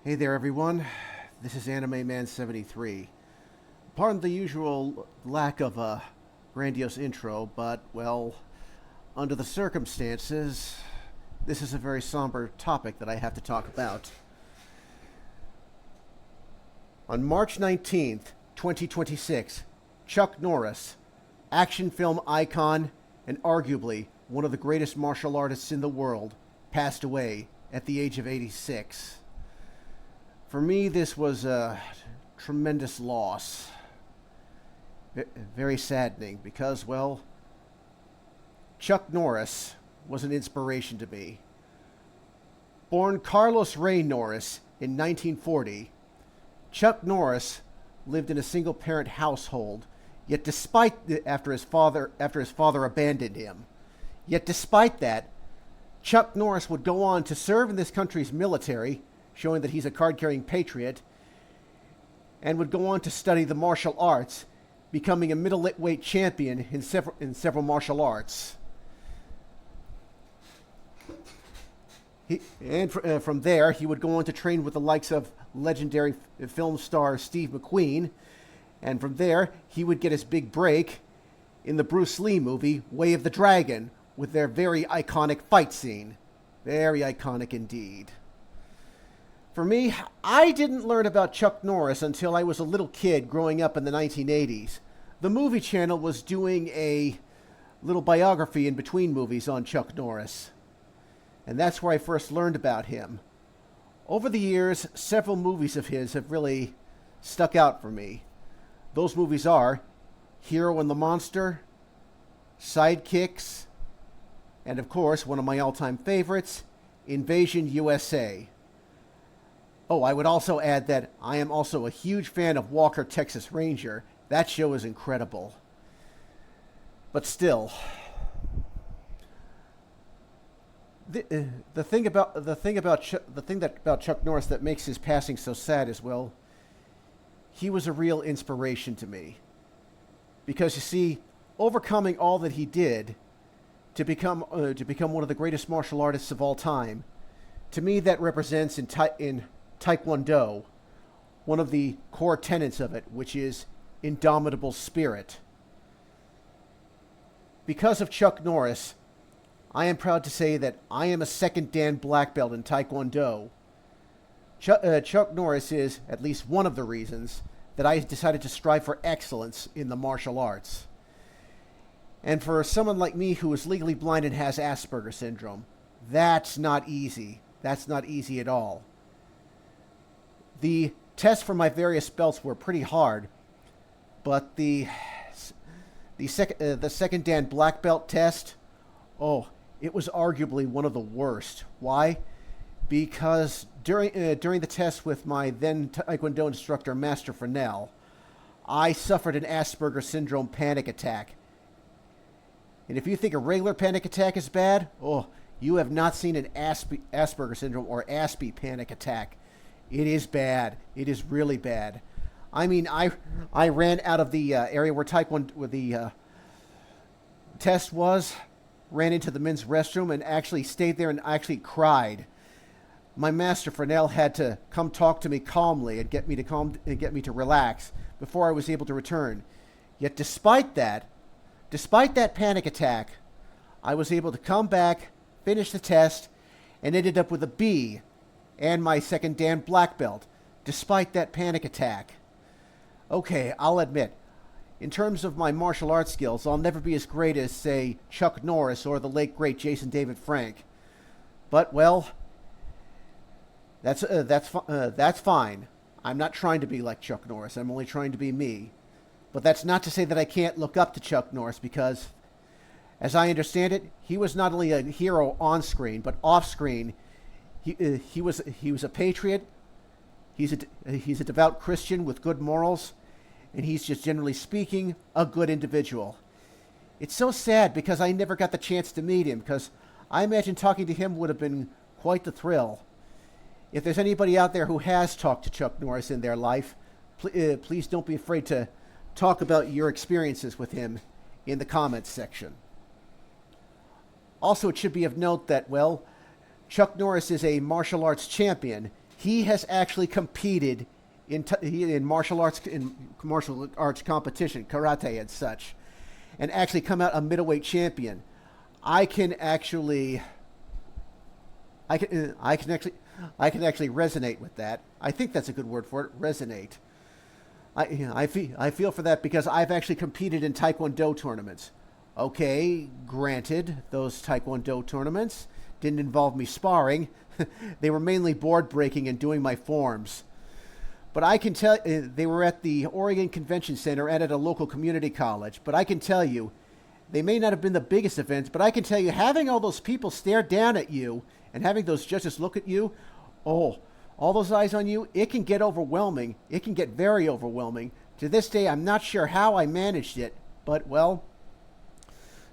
Hey there, everyone. This is Anime Man 73. Pardon the usual lack of a grandiose intro, but, well, under the circumstances, this is a very somber topic that I have to talk about. On March 19th, 2026, Chuck Norris, action film icon and arguably one of the greatest martial artists in the world, passed away at the age of 86. For me, this was a tremendous loss. Very saddening because, well, Chuck Norris was an inspiration to me. Born Carlos Ray Norris in 1940, Chuck Norris lived in a single-parent household. Yet, despite after his father abandoned him, yet despite that, Chuck Norris would go on to serve in this country's military, showing that he's a card-carrying patriot, and would go on to study the martial arts, becoming a middleweight champion in several martial arts. From there, he would go on to train with the likes of legendary film star Steve McQueen, and from there, he would get his big break in the Bruce Lee movie Way of the Dragon, with their very iconic fight scene. Very iconic indeed. For me, I didn't learn about Chuck Norris until I was a little kid growing up in the 1980s. The Movie Channel was doing a little biography in between movies on Chuck Norris. And that's where I first learned about him. Over the years, several movies of his have really stuck out for me. Those movies are Hero and the Monster, Sidekicks, and of course, one of my all-time favorites, Invasion USA. Oh, I would also add that I am also a huge fan of Walker, Texas Ranger. That show is incredible. But still, the thing about Chuck Norris that makes his passing so sad is, well, he was a real inspiration to me. Because you see, overcoming all that he did to become one of the greatest martial artists of all time, to me that represents in Taekwondo one of the core tenets of it, which is indomitable spirit. Because of Chuck Norris, I am proud to say that I am a second Dan black belt in Taekwondo. Chuck Norris is at least one of the reasons that I decided to strive for excellence in the martial arts. And for someone like me who is legally blind and has Asperger's syndrome, that's not easy. That's not easy at all. The tests for my various belts were pretty hard, but the second Dan black belt test, oh, it was arguably one of the worst. Why? Because during the test with my then Taekwondo instructor, Master Fresnel, I suffered an Asperger's syndrome panic attack. And if you think a regular panic attack is bad, oh, you have not seen an Asperger's syndrome or Aspie panic attack. It is bad. It is really bad. I mean, I ran out of the area where the test was, ran into the men's restroom, and actually stayed there and actually cried. My master Fresnel had to come talk to me calmly and get me to relax before I was able to return. Yet despite that panic attack, I was able to come back, finish the test, and ended up with a B and my second Dan black belt, despite that panic attack. Okay, I'll admit, in terms of my martial arts skills, I'll never be as great as, say, Chuck Norris or the late great Jason David Frank. But, well, that's fine. I'm not trying to be like Chuck Norris. I'm only trying to be me. But that's not to say that I can't look up to Chuck Norris because, as I understand it, he was not only a hero on screen, but off screen, he was a patriot. He's a devout Christian with good morals, and he's just generally speaking a good individual. It's so sad because I never got the chance to meet him, because I imagine talking to him would have been quite the thrill. If there's anybody out there who has talked to Chuck Norris in their life, please don't be afraid to talk about your experiences with him in the comments section. Also, it should be of note that, well, Chuck Norris is a martial arts champion. he has actually competed in martial arts competition, karate and such, and actually come out a middleweight champion. I can actually I can actually resonate with that. I think that's a good word for it, resonate. I feel for that because I've actually competed in Taekwondo tournaments. Okay, granted, those Taekwondo tournaments didn't involve me sparring. They were mainly board breaking and doing my forms. But I can tell they were at the Oregon Convention Center and at a local community college. But I can tell you, they may not have been the biggest events, but I can tell you, having all those people stare down at you and having those judges look at you, oh, all those eyes on you, it can get overwhelming. It can get very overwhelming. To this day, I'm not sure how I managed it, but well,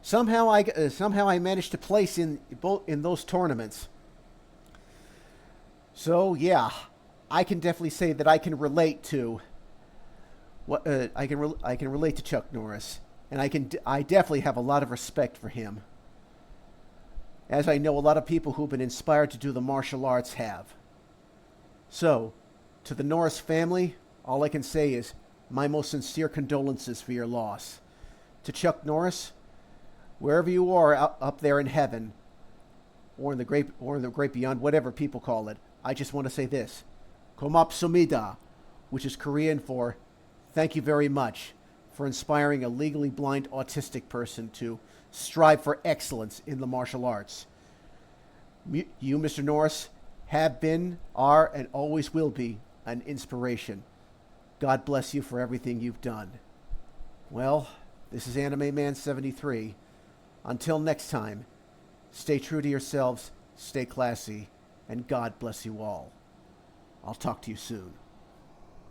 somehow I managed to place in those tournaments. So yeah, I can definitely say that I can relate to what I can relate to Chuck Norris, and I definitely have a lot of respect for him, as I know a lot of people who've been inspired to do the martial arts have. So, to the Norris family, all I can say is my most sincere condolences for your loss. To Chuck Norris, wherever you are up there in heaven, or in the great beyond, whatever people call it, I just want to say this: Komapsumida, which is Korean for thank you very much for inspiring a legally blind autistic person to strive for excellence in the martial arts. You, Mr. Norris, have been, are, and always will be an inspiration. God bless you for everything you've done. Well, this is Anime Man 73. Until next time, stay true to yourselves, stay classy, and God bless you all. I'll talk to you soon.